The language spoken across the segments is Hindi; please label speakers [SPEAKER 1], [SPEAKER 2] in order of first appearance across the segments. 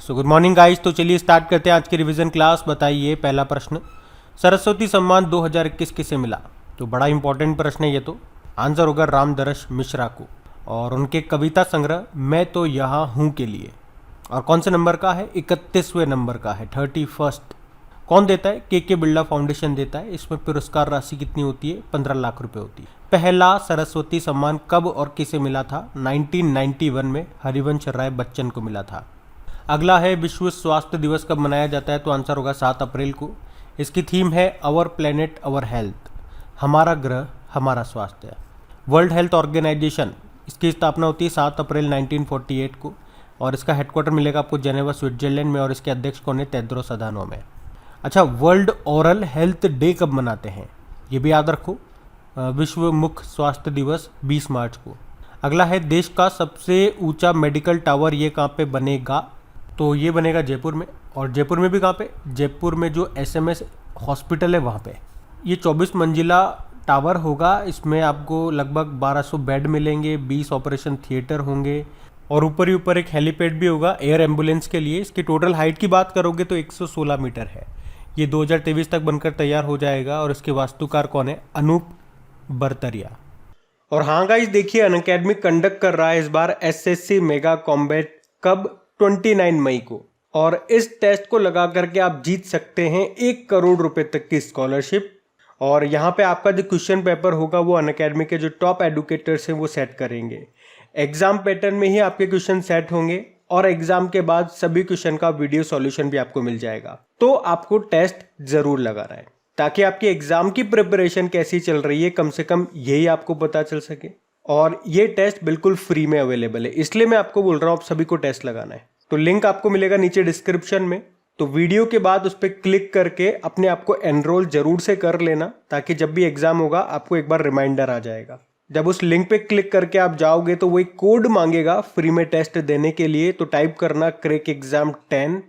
[SPEAKER 1] So good morning guys. तो चलिए स्टार्ट करते हैं आज की रिवीजन क्लास। बताइए पहला प्रश्न, सरस्वती सम्मान 2021 किसे मिला? तो बड़ा इंपॉर्टेंट प्रश्न है ये। तो आंसर होगा रामदरस मिश्रा को, और उनके कविता संग्रह मैं तो यहाँ हूँ के लिए। और कौन से नंबर का है? 31वें नंबर का है, 31st। कौन देता है? के बिरला फाउंडेशन देता है। इसमें पुरस्कार राशि कितनी होती है? 15 लाख रुपए होती है। पहला सरस्वती सम्मान कब और किसे मिला था? 1991 में हरिवंश राय बच्चन को मिला था। अगला है, विश्व स्वास्थ्य दिवस कब मनाया जाता है? तो आंसर होगा 7 अप्रैल को। इसकी थीम है अवर प्लेनेट अवर हेल्थ, हमारा ग्रह हमारा स्वास्थ्य। वर्ल्ड हेल्थ ऑर्गेनाइजेशन, इसकी स्थापना होती है 7 अप्रैल 1948 को, और इसका हेडक्वार्टर मिलेगा आपको जेनेवा स्विट्जरलैंड में, और इसके अध्यक्ष कौन है? टेड्रोस अधानोम है। अच्छा, वर्ल्ड ओरल हेल्थ डे कब मनाते हैं? ये भी याद रखो, विश्व मुख स्वास्थ्य दिवस 20 मार्च को। अगला है, देश का सबसे ऊंचा मेडिकल टावर ये कहाँ पे बनेगा? तो ये बनेगा जयपुर में। और जयपुर में भी कहाँ पे? जयपुर में जो SMS हॉस्पिटल है वहाँ पे। ये 24 मंजिला टावर होगा। इसमें आपको लगभग 1200 बेड मिलेंगे, 20 ऑपरेशन थिएटर होंगे, और ऊपर ही ऊपर एक हेलीपैड भी होगा एयर एम्बुलेंस के लिए। इसकी टोटल हाइट की बात करोगे तो 116 मीटर है। ये 2023 तक बनकर तैयार हो जाएगा, और इसके वास्तुकार कौन है? अनूप बरतरिया। और हाँ गाइस, देखिए अनअकैडमी कंडक्ट कर रहा है इस बार SSC मेगा कॉम्बैट। कब? 29 मई को। और इस टेस्ट को लगा करके आप जीत सकते हैं 1 करोड़ रुपए तक की स्कॉलरशिप। और यहाँ पे आपका जो क्वेश्चन पेपर होगा वो अनअकैडमी के जो टॉप एडुकेटर्स हैं वो सेट करेंगे। एग्जाम पैटर्न में ही आपके क्वेश्चन सेट होंगे, और एग्जाम के बाद सभी क्वेश्चन का वीडियो सॉल्यूशन भी आपको मिल जाएगा। तो आपको टेस्ट जरूर लगाना है, ताकि आपकी एग्जाम की प्रिपरेशन कैसी चल रही है कम से कम यही आपको पता चल सके। और ये टेस्ट बिल्कुल फ्री में अवेलेबल है, इसलिए मैं आपको बोल रहा हूँ आप सभी को टेस्ट लगाना है। तो लिंक आपको मिलेगा नीचे डिस्क्रिप्शन में। तो वीडियो के बाद उस पर क्लिक करके अपने आप को एनरोल जरूर से कर लेना, ताकि जब भी एग्जाम होगा आपको एक बार रिमाइंडर आ जाएगा। जब उस लिंक पे क्लिक करके आप जाओगे तो वो एक कोड मांगेगा फ्री में टेस्ट देने के लिए। तो टाइप करना क्रैक एग्जाम 10।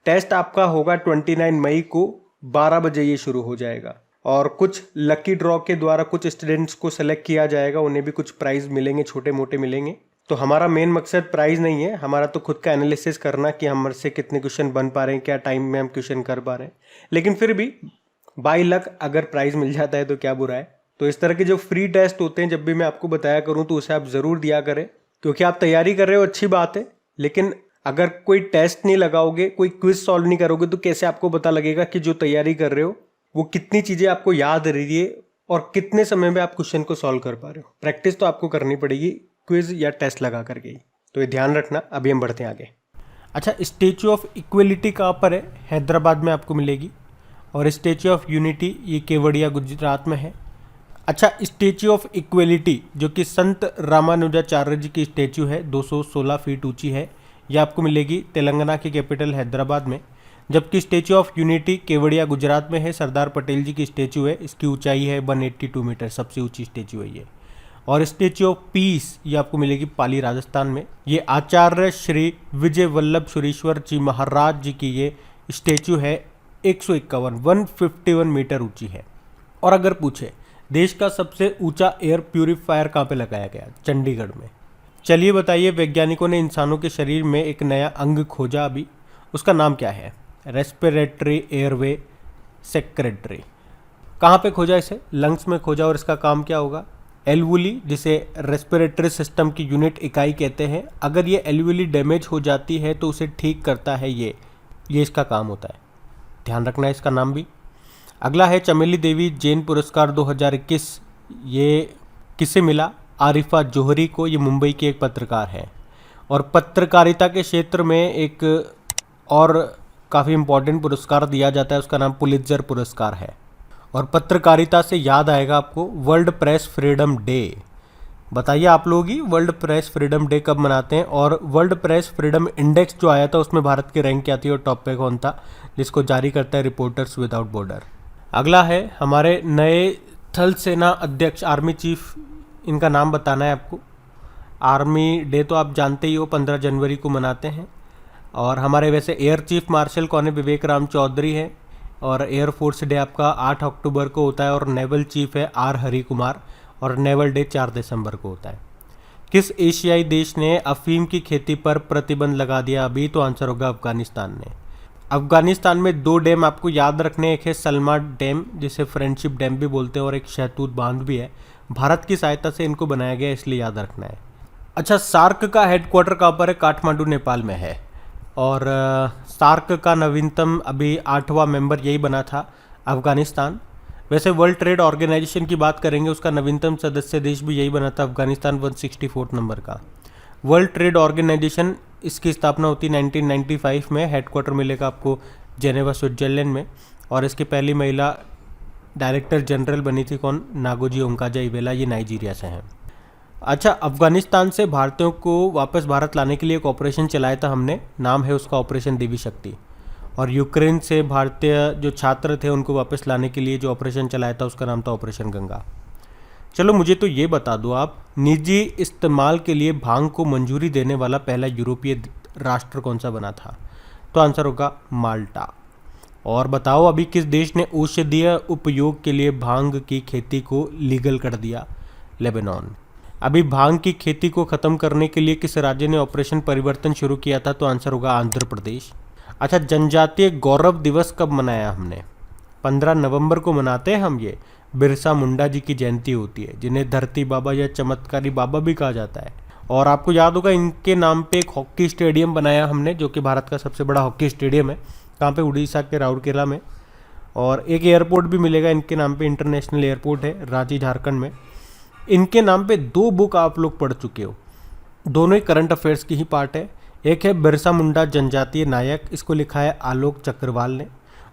[SPEAKER 1] टेस्ट आपका होगा 29 मई को 12 बजे ये शुरू हो जाएगा। और कुछ लकी ड्रॉ के द्वारा कुछ स्टूडेंट्स को सेलेक्ट किया जाएगा, उन्हें भी कुछ प्राइज मिलेंगे, छोटे मोटे मिलेंगे। तो हमारा मेन मकसद प्राइज नहीं है, हमारा तो खुद का एनालिसिस करना कि हमारे से कितने क्वेश्चन बन पा रहे हैं, क्या टाइम में हम क्वेश्चन कर पा रहे हैं। लेकिन फिर भी बाई लक अगर प्राइज मिल जाता है तो क्या बुरा है। तो इस तरह के जो फ्री टेस्ट होते हैं जब भी मैं आपको बताया करूं तो उसे आप जरूर दिया करें, क्योंकि आप तैयारी कर रहे हो अच्छी बात है, लेकिन अगर कोई टेस्ट नहीं लगाओगे, कोई क्विज सॉल्व नहीं करोगे, तो कैसे आपको पता लगेगा कि जो तैयारी कर रहे हो वो कितनी चीजें आपको याद रही है और कितने समय में आप क्वेश्चन को सॉल्व कर पा रहे हो। प्रैक्टिस तो आपको करनी पड़ेगी क्विज या टेस्ट लगा करके ही। तो ये ध्यान रखना। अभी हम बढ़ते हैं आगे। अच्छा, स्टैच्यू ऑफ इक्वलिटी कहाँ पर है? हैदराबाद में आपको मिलेगी। और स्टैच्यू ऑफ यूनिटी ये केवड़िया गुजरात में है। अच्छा, स्टैच्यू ऑफ इक्वलिटी जो कि संत रामानुजाचार्य जी की स्टैच्यू है, 216 फीट ऊंची है, ये आपको मिलेगी तेलंगाना की कैपिटल हैदराबाद में। जबकि statue of unity Kevadia Gujarat में है, सरदार पटेल जी की स्टैच्यू है। इसकी ऊंचाई है 182 मीटर, सबसे ऊंची स्टैच्यू है ये। और स्टैच्यू ऑफ पीस ये आपको मिलेगी पाली राजस्थान में। ये आचार्य श्री विजय वल्लभ सुरेश्वर जी महाराज जी की ये स्टैच्यू है, 151 मीटर ऊंची है। और अगर पूछे देश का सबसे ऊंचा एयर प्यूरिफायर कहाँ पे लगाया गया? चंडीगढ़ में। चलिए बताइए, वैज्ञानिकों ने इंसानों के शरीर में एक नया अंग खोजा अभी, उसका नाम क्या है? Respiratory airway secretary. कहाँ पे खोजा इसे? लंग्स में खोजा। और इसका काम क्या होगा? एल्वुली, जिसे रेस्पिरेटरी सिस्टम की यूनिट इकाई कहते हैं, अगर ये एल्वुली डैमेज हो जाती है तो उसे ठीक करता है ये इसका काम होता है। ध्यान रखना है इसका नाम भी। अगला है, चमेली देवी जैन पुरस्कार 2021 ये किसे मिला? आरिफा जोहरी को। ये मुंबई की एक पत्रकार है। और पत्रकारिता के क्षेत्र में एक और काफ़ी इम्पोर्टेंट पुरस्कार दिया जाता है, उसका नाम पुलित्जर पुरस्कार है। और पत्रकारिता से याद आएगा आपको वर्ल्ड प्रेस फ्रीडम डे। बताइए आप लोग ही वर्ल्ड प्रेस फ्रीडम डे कब मनाते हैं? और वर्ल्ड प्रेस फ्रीडम इंडेक्स जो आया था उसमें भारत की रैंक क्या थी और टॉप पे कौन था, जिसको जारी करता है रिपोर्टर्स विदाउट बॉर्डर। अगला है, हमारे नए थल सेना अध्यक्ष आर्मी चीफ, इनका नाम बताना है आपको। आर्मी डे तो आप जानते ही हो, 15 जनवरी को मनाते हैं। और हमारे वैसे एयर चीफ मार्शल कौन है? विवेक राम चौधरी है। और एयरफोर्स डे आपका 8 अक्टूबर को होता है। और नेवल चीफ है R हरि कुमार। और नेवल डे 4 दिसंबर को होता है। किस एशियाई देश ने अफीम की खेती पर प्रतिबंध लगा दिया अभी? तो आंसर होगा अफगानिस्तान ने। अफगानिस्तान में दो डैम आपको याद रखने, एक है सलमा डैम जिसे फ्रेंडशिप डैम भी बोलते हैं और एक शहतूत बांध भी है। भारत की सहायता से इनको बनाया गया, इसलिए याद रखना है। अच्छा, सार्क का हेडक्वार्टर कहाँ पर है? काठमांडू नेपाल में है। और सार्क का नवीनतम अभी 8वां मेंबर यही बना था, अफगानिस्तान। वैसे वर्ल्ड ट्रेड ऑर्गेनाइजेशन की बात करेंगे, उसका नवीनतम सदस्य देश भी यही बना था, अफगानिस्तान 164 नंबर का। वर्ल्ड ट्रेड ऑर्गेनाइजेशन, इसकी स्थापना होती 1995 में। हेडक्वार्टर मिलेगा आपको जेनेवा स्विट्जरलैंड में। और इसकी पहली महिला डायरेक्टर जनरल बनी थी कौन? नागोजी ओंकाजा-इवेला, ये नाइजीरिया से हैं। अच्छा, अफगानिस्तान से भारतीयों को वापस भारत लाने के लिए एक ऑपरेशन चलाया था हमने, नाम है उसका ऑपरेशन देवी शक्ति। और यूक्रेन से भारतीय जो छात्र थे उनको वापस लाने के लिए जो ऑपरेशन चलाया था उसका नाम था ऑपरेशन गंगा। चलो मुझे तो ये बता दो आप, निजी इस्तेमाल के लिए भांग को मंजूरी देने वाला पहला यूरोपीय राष्ट्र कौन सा बना था? तो आंसर होगा माल्टा। और बताओ अभी किस देश ने औषधीय उपयोग के लिए भांग की खेती को लीगल कर दिया? लेबनान। अभी भांग की खेती को ख़त्म करने के लिए किस राज्य ने ऑपरेशन परिवर्तन शुरू किया था? तो आंसर होगा आंध्र प्रदेश। अच्छा, जनजातीय गौरव दिवस कब मनाया हमने? 15 नवंबर को मनाते हैं हम। ये बिरसा मुंडा जी की जयंती होती है, जिन्हें धरती बाबा या चमत्कारी बाबा भी कहा जाता है। और आपको याद होगा इनके नाम पे एक हॉकी स्टेडियम बनाया हमने, जो कि भारत का सबसे बड़ा हॉकी स्टेडियम है। कहाँ पे? उड़ीसा के राउरकेला में। और एक एयरपोर्ट भी मिलेगा इनके नाम पे, इंटरनेशनल एयरपोर्ट है रांची झारखंड में। इनके नाम पे 2 बुक आप लोग पढ़ चुके हो, दोनों ही करंट अफेयर्स की ही पार्ट है। एक है बिरसा मुंडा जनजातीय नायक, इसको लिखा है आलोक चक्रवाल ने।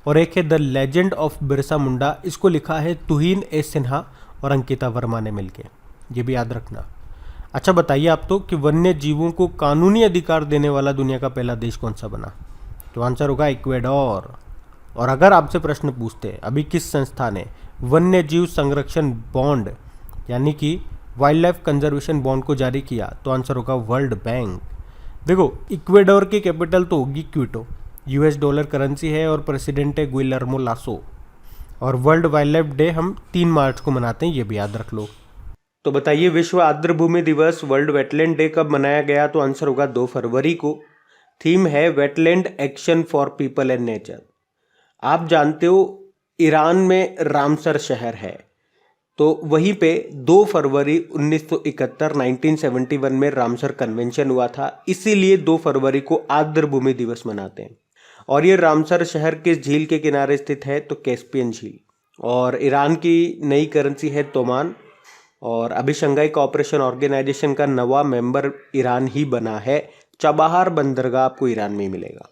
[SPEAKER 1] और एक है the legend of Birsa Munda, इसको लिखा है तुहीन ए सिन्हा और अंकिता वर्मा ने मिलके। ये भी याद रखना। अच्छा बताइए आप तो कि वन्य जीवों को कानूनी अधिकार देने वाला दुनिया का पहला देश कौन सा बना? तो आंसर होगा इक्वेडोर। और अगर आपसे प्रश्न पूछते हैं अभी किस संस्था ने वन्य जीव संरक्षण बॉन्ड यानी कि वाइल्ड लाइफ कंजर्वेशन बॉन्ड को जारी किया? तो आंसर होगा वर्ल्ड बैंक। देखो, इक्वेडोर की कैपिटल तो होगी क्विटो, यूएस डॉलर करेंसी है और प्रेसिडेंट है गुइलर्मो लासो। और वर्ल्ड वाइल्ड लाइफ डे हम 3 मार्च को मनाते हैं, ये भी याद रख लो। तो बताइए विश्व आर्द्रभूमि दिवस, वर्ल्ड वेटलैंड डे कब मनाया गया? तो आंसर होगा 2 फरवरी को। थीम है wetland action for people and nature. आप जानते हो ईरान में रामसर शहर है, तो वहीं पे 2 फरवरी 1971 1971 में रामसर कन्वेंशन हुआ था, इसीलिए 2 फरवरी को आर्द्रभूमि दिवस मनाते हैं। और ये रामसर शहर किस झील के किनारे स्थित है? तो कैस्पियन झील। और ईरान की नई करेंसी है तोमान। और अभी शंघाई कोऑपरेशन ऑर्गेनाइजेशन का नवा मेंबर ईरान ही बना है। चबाहार बंदरगाह आपको ईरान में ही मिलेगा।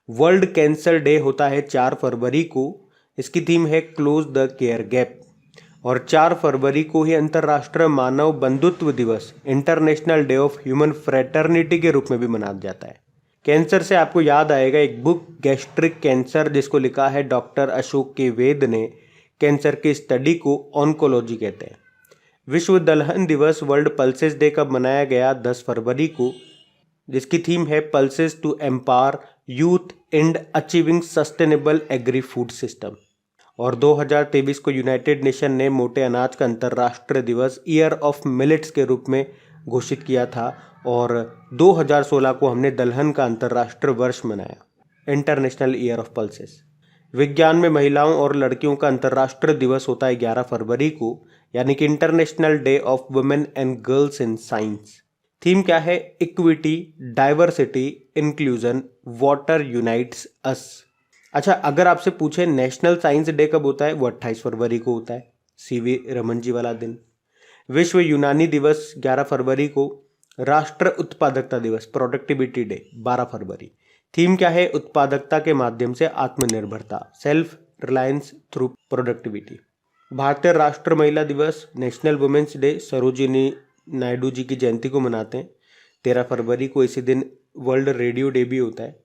[SPEAKER 1] वर्ल्ड कैंसर डे होता है 4 फरवरी को। इसकी थीम है क्लोज द केयर गैप। और 4 फरवरी को ही अंतर्राष्ट्रीय मानव बंधुत्व दिवस, international day of human fraternity के रूप में भी मनाया जाता है। कैंसर से आपको याद आएगा एक बुक गैस्ट्रिक कैंसर, जिसको लिखा है डॉक्टर अशोक के वेद ने। कैंसर की स्टडी को ऑन्कोलॉजी कहते हैं। विश्व दलहन दिवस, वर्ल्ड पल्सेस डे कब मनाया गया? 10 फरवरी को, जिसकी थीम है pulses to empower youth in achieving sustainable agri food system. और 2023 को यूनाइटेड नेशन ने मोटे अनाज का अंतर्राष्ट्रीय दिवस ईयर ऑफ मिलेट्स के रूप में घोषित किया था। और 2016 को हमने दलहन का अंतर्राष्ट्रीय वर्ष मनाया, इंटरनेशनल ईयर ऑफ पल्सेस। विज्ञान में महिलाओं और लड़कियों का अंतर्राष्ट्रीय दिवस होता है 11 फरवरी को, यानी कि international day of women and girls in science. Theme क्या है? Equity, diversity, inclusion, water unites us. अच्छा, अगर आपसे पूछे नेशनल साइंस डे कब होता है? वो 28 फरवरी को होता है, सीवी रमन जी वाला दिन। विश्व यूनानी दिवस 11 फरवरी को। राष्ट्र उत्पादकता दिवस, प्रोडक्टिविटी डे, 12 फरवरी। थीम क्या है? उत्पादकता के माध्यम से आत्मनिर्भरता, सेल्फ रिलायंस थ्रू प्रोडक्टिविटी। भारतीय राष्ट्र महिला दिवस, national women's day, Sarojini Naidu ji की जयंती को मनाते हैं 13 फरवरी को। इसी दिन वर्ल्ड रेडियो डे भी होता है।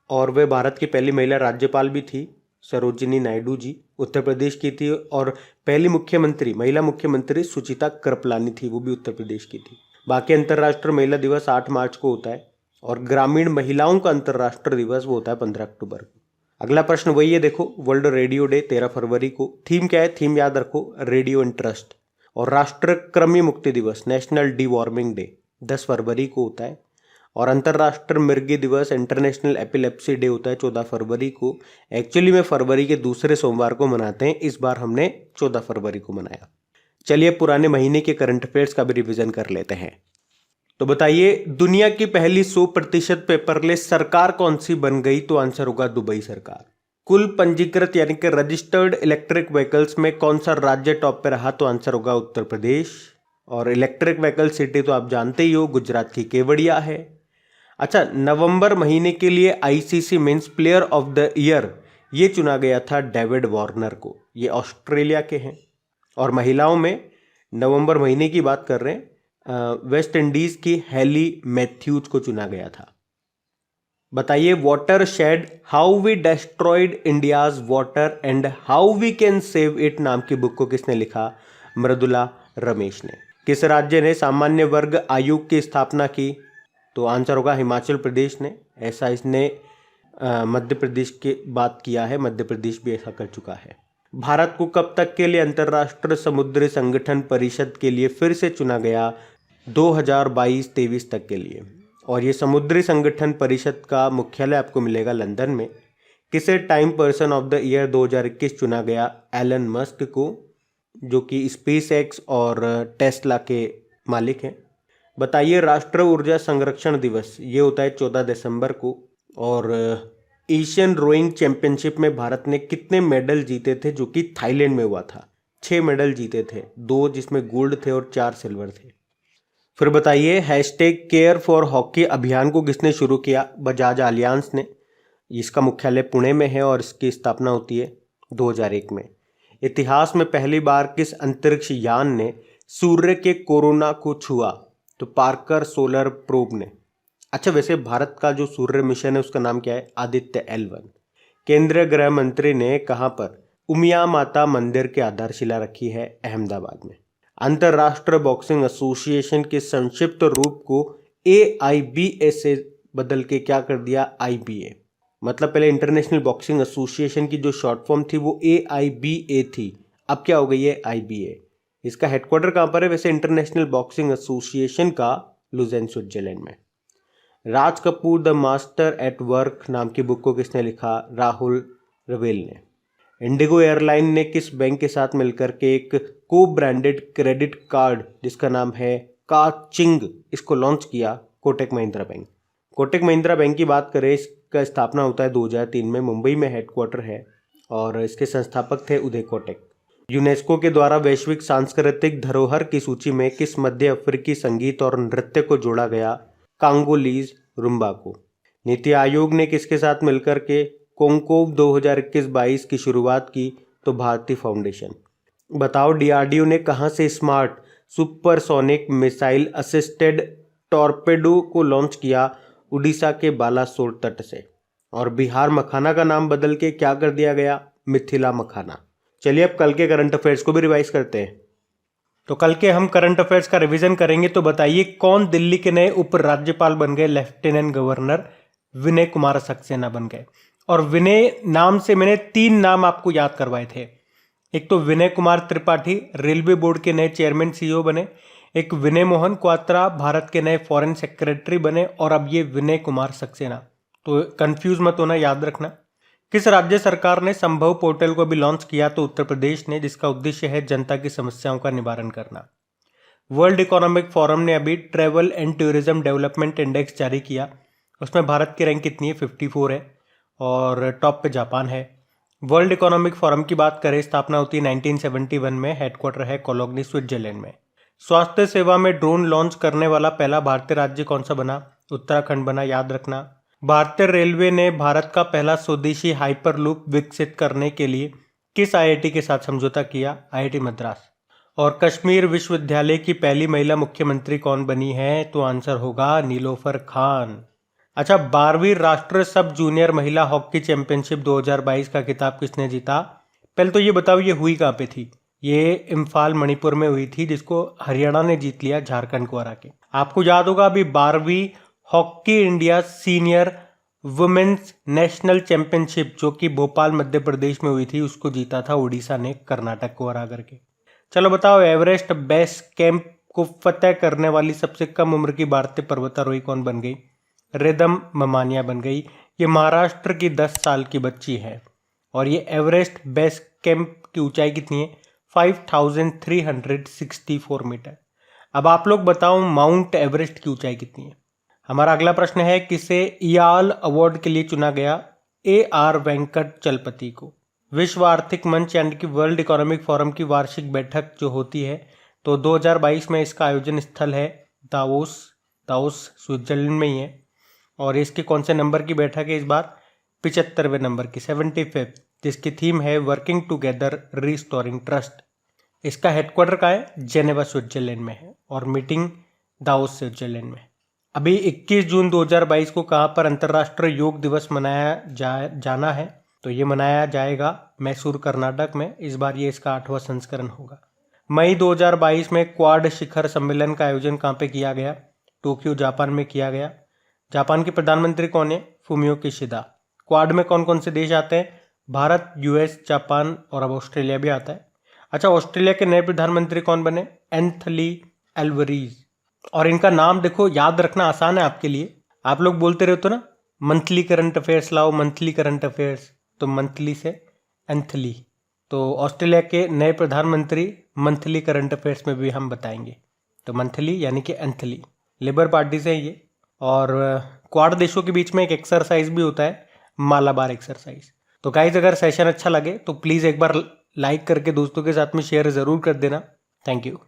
[SPEAKER 1] और वे भारत की पहली महिला राज्यपाल भी थी, सरोजिनी नायडू जी, उत्तर प्रदेश की थी। और पहली मुख्यमंत्री, महिला मुख्यमंत्री सुचिता कृपलानी थी, वो भी उत्तर प्रदेश की थी। बाकी अंतर्राष्ट्रीय महिला दिवस 8 मार्च को होता है। और ग्रामीण महिलाओं का अंतर्राष्ट्रीय दिवस वो होता है 15 अक्टूबर को। अगला प्रश्न वही है, देखो, वर्ल्ड रेडियो डे 13 फरवरी को। थीम क्या है? थीम याद रखो, रेडियो इंटरेस्ट। और राष्ट्रीय कृमि मुक्ति दिवस, नेशनल डी वार्मिंग डे, 10 फरवरी को होता है। और अंतर्राष्ट्रीय मृगी दिवस, इंटरनेशनल एपिलेप्सी डे होता है 14 फरवरी को। एक्चुअली में फरवरी के दूसरे सोमवार को मनाते हैं, इस बार हमने 14 फरवरी को मनाया। चलिए पुराने महीने के करंट अफेयर्स का भी रिवीजन कर लेते हैं। तो बताइए, दुनिया की पहली 100% पेपरलेस सरकार कौन सी बन गई? तो आंसर होगा दुबई सरकार। कुल पंजीकृत यानी कि रजिस्टर्ड इलेक्ट्रिक व्हीकल्स में कौन सा राज्य टॉप पे रहा? तो आंसर होगा उत्तर प्रदेश। और इलेक्ट्रिक व्हीकल सिटी तो आप जानते ही हो, गुजरात की केवड़िया है। अच्छा, नवंबर महीने के लिए ICC men's player of the year ये चुना गया था डेविड वार्नर को, ये ऑस्ट्रेलिया के हैं। और महिलाओं में नवंबर महीने की बात कर रहे हैं, वेस्ट इंडीज की हैली मैथ्यूज को चुना गया था। बताइए, watershed how we destroyed India's water and how we can save it नाम की बुक को किसने लिखा? मृदुला रमेश ने। किस राज्य ने सामान्य वर्ग आयोग की स्थापना की? तो आंसर होगा हिमाचल प्रदेश ने। ऐसा इसने मध्य प्रदेश की बात किया है, मध्य प्रदेश भी ऐसा कर चुका है। भारत को कब तक के लिए अंतर्राष्ट्रीय समुद्री संगठन परिषद के लिए फिर से चुना गया? 2022-23 तक के लिए। और ये समुद्री संगठन परिषद का मुख्यालय आपको मिलेगा लंदन में। किसे time person of the year 2021 चुना गया? एलन मस्क को, जो कि स्पेस एक्स और टेस्ला के मालिक हैं। बताइए, राष्ट्रीय ऊर्जा संरक्षण दिवस ये होता है 14 दिसंबर को। और एशियन रोइंग चैंपियनशिप में भारत ने कितने मेडल जीते थे, जो कि थाईलैंड में हुआ था? 6 मेडल जीते थे, 2 जिसमें गोल्ड थे और 4 सिल्वर थे। फिर बताइए, #केयर फॉर हॉकी अभियान को किसने शुरू किया? बजाज अलियांस ने। इसका मुख्यालय पुणे में है और इसकी स्थापना होती है 2001 में। इतिहास में पहली बार किस अंतरिक्ष यान ने सूर्य के कोरोना को छुआ? तो पार्कर सोलर प्रोब ने। अच्छा, वैसे भारत का जो सूर्य मिशन है उसका नाम क्या है? आदित्य L1। केंद्रीय गृह मंत्री ने कहां पर उमिया माता मंदिर की आधारशिला रखी है? अहमदाबाद में। अंतर्राष्ट्रीय बॉक्सिंग एसोसिएशन के संक्षिप्त रूप को AIBA से बदल के क्या कर दिया? IBA। मतलब पहले इंटरनेशनल बॉक्सिंग एसोसिएशन की जो शॉर्ट फॉर्म थी वो AIBA थी, अब क्या हो गई है? IBA। इसका हेडक्वार्टर कहाँ पर है? वैसे इंटरनेशनल बॉक्सिंग एसोसिएशन का लुज़ेन, स्विट्जरलैंड में। Raj Kapoor the master at work नाम की बुक को किसने लिखा? राहुल रवेल ने। इंडिगो एयरलाइन ने किस बैंक के साथ मिलकर के एक को ब्रांडेड क्रेडिट कार्ड जिसका नाम है काचिंग, इसको लॉन्च किया? कोटक महिंद्रा बैंक। कोटक महिंद्रा बैंक की बात करें, इसका स्थापना होता है 2003 में, मुंबई में हेडक्वार्टर है और इसके संस्थापक थे उदय कोटक। यूनेस्को के द्वारा वैश्विक सांस्कृतिक धरोहर की सूची में किस मध्य अफ्रीकी संगीत और नृत्य को जोड़ा गया? कांगोलीज रुम्बा को। नीति आयोग ने किसके साथ मिलकर के कोंकोव 2021-22 की शुरुआत की? तो भारतीय फाउंडेशन। बताओ, DRDO ने कहां से smart supersonic missile assisted torpedo को लॉन्च किया? उड़ीसा के बालासोर तट से। और बिहार मखाना का नाम बदल के क्या कर दिया गया? मिथिला मखाना। चलिए अब कल के करंट अफेयर्स को भी रिवाइज करते हैं। तो कल के हम करंट अफेयर्स का रिवीजन करेंगे। तो बताइए, कौन दिल्ली के नए उपराज्यपाल बन गए? लेफ्टिनेंट गवर्नर विनय कुमार सक्सेना बन गए। और विनय नाम से मैंने 3 नाम आपको याद करवाए थे। एक तो विनय कुमार त्रिपाठी रेलवे बोर्ड के नए चेयरमैन CEO बने, एक विनय मोहन क्वात्रा भारत के नए फॉरेन सेक्रेटरी बने, और अब ये विनय कुमार सक्सेना। तो कंफ्यूज मत होना, याद रखना। किस राज्य सरकार ने संभव पोर्टल को भी लॉन्च किया? तो उत्तर प्रदेश ने, जिसका उद्देश्य है जनता की समस्याओं का निवारण करना। वर्ल्ड इकोनॉमिक फोरम ने अभी travel and tourism development index जारी किया, उसमें भारत की रैंक कितनी है? 54 है और टॉप पे जापान है। वर्ल्ड इकोनॉमिक फोरम की बात करें, स्थापना होती है 1971 में, हेडक्वार्टर है कोलोग्नी, स्विट्जरलैंड में। स्वास्थ्य सेवा में ड्रोन लॉन्च करने वाला पहला भारतीय राज्य कौन सा बना? उत्तराखंड बना, याद रखना। भारतीय रेलवे ने भारत का पहला स्वदेशी हाइपरलूप विकसित करने के लिए किस IIT के साथ समझौता किया? IIT मद्रास। और कश्मीर विश्वविद्यालय की पहली महिला मुख्यमंत्री कौन बनी है? तो आंसर होगा नीलोफर खान। अच्छा, 12वीं राष्ट्रीय सब जूनियर महिला हॉकी चैंपियनशिप 2022 का खिताब किसने जीता? पहले तो ये बताओ, ये हुई कहाँ पे थी? ये इम्फाल मणिपुर में हुई थी, जिसको हरियाणा ने जीत लिया झारखंड को हरा के। आपको याद होगा अभी 12वीं hockey India senior women's national championship जो कि भोपाल मध्य प्रदेश में हुई थी, उसको जीता था उड़ीसा ने कर्नाटक को हरा करके। चलो बताओ, एवरेस्ट बेस कैंप को फतेह करने वाली सबसे कम उम्र की भारतीय पर्वतारोही कौन बन गई? रिदम ममानिया बन गई। ये महाराष्ट्र की 10 साल की बच्ची है। और ये एवरेस्ट बेस कैंप की ऊंचाई कितनी है? 5364 मीटर। अब आप लोग बताओ माउंट एवरेस्ट की ऊंचाई कितनी है? हमारा अगला प्रश्न है, किसे इयाल अवार्ड के लिए चुना गया? AR वेंकट चलपति को। विश्व आर्थिक मंच यानी कि वर्ल्ड इकोनॉमिक फोरम की वार्षिक बैठक जो होती है, तो 2022 में इसका आयोजन स्थल है दावोस स्विट्जरलैंड में ही है। और इसके कौन से नंबर की बैठक है इस बार? 75वें नंबर की, 75, जिसकी थीम है वर्किंग टुगेदर रिस्टोरिंग ट्रस्ट। इसका हेडक्वार्टर कहाँ है? जेनेवा स्विट्जरलैंड में है और मीटिंग दावोस स्विट्जरलैंड में। अभी 21 जून 2022 को कहाँ पर अंतर्राष्ट्रीय योग दिवस मनाया जाना है? तो ये मनाया जाएगा मैसूर कर्नाटक में। इस बार ये इसका 8वां संस्करण होगा। मई 2022 में क्वाड शिखर सम्मेलन का आयोजन कहाँ पे किया गया? टोक्यो जापान में किया गया। जापान के प्रधानमंत्री कौन है? Fumio Kishida. क्वाड में कौन कौन से देश आते हैं? भारत, US, जापान और अब ऑस्ट्रेलिया भी आता है। अच्छा, ऑस्ट्रेलिया के नए प्रधानमंत्री कौन बने? एंथनी एल्वरीज। और इनका नाम देखो, याद रखना आसान है आपके लिए। आप लोग बोलते रहते हो ना मंथली करंट अफेयर्स लाओ, मंथली करंट अफेयर्स, तो मंथली से एंथली। तो ऑस्ट्रेलिया के नए प्रधानमंत्री मंथली करंट अफेयर्स में भी हम बताएंगे। तो मंथली यानी कि एंथली, लेबर पार्टी से ये। और क्वाड देशों के बीच में एक एक्सरसाइज भी होता है, मालाबार एक्सरसाइज। तो गाइज, अगर सेशन अच्छा लगे तो प्लीज़ एक बार लाइक करके दोस्तों के साथ में शेयर ज़रूर कर देना। Thank you.